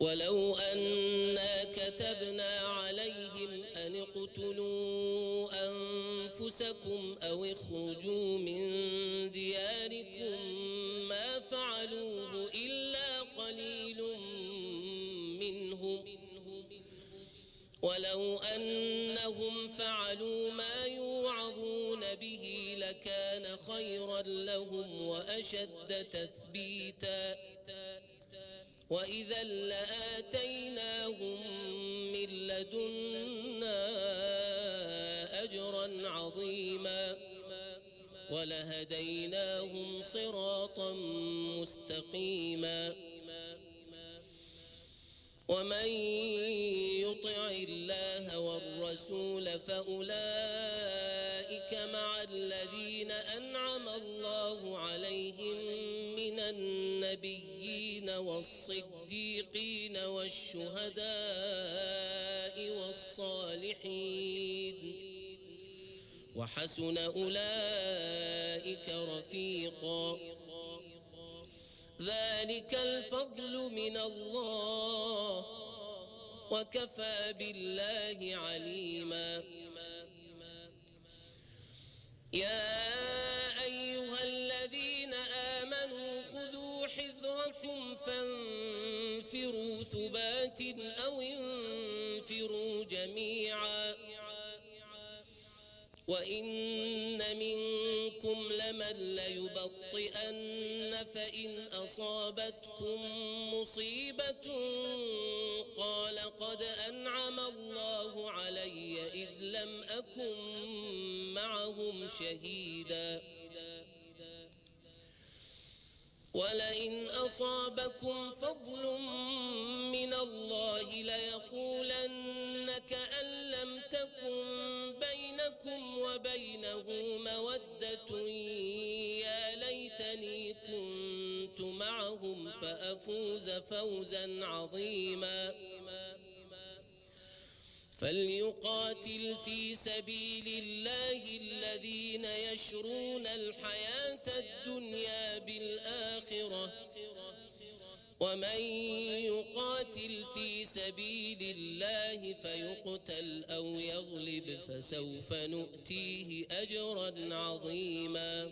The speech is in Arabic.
ولو أنا كتبنا عليهم أن اقتلوا أنفسكم أو اخرجوا من دياركم ما فعلوه إلا قليل منهم ولو أنهم فعلوا ما يوعظون به لكان خيرا لهم وأشد تثبيتا وإذا لآتيناهم من لدنا أجرا عظيما ولهديناهم صراطا مستقيما ومن يطع الله والرسول فأولئك مع الذين أنعم الله عليهم من النبيين والصديقين والشهداء والصالحين وحسن أولئك رفيقا ذلك الفضل من الله وكفى بالله عليما يا أيها الذين آمنوا خذوا حذركم فانفروا ثبات أو انفروا جميعا وإن منكم لمن ليبطئن فإن أصابتكم مصيبة قال قد أنعم الله علي إذ لم أكن معهم شهيدا ولئن أصابكم فضل من الله ليقولن كأن لم تكن بينكم وبينه مودة يا ليتني كنت معهم فأفوز فوزا عظيما فليقاتل في سبيل الله الذين يشرون الحياة الدنيا بالآخرة ومن يقاتل في سبيل الله فيقتل أو يغلب فسوف نؤتيه أجرا عظيما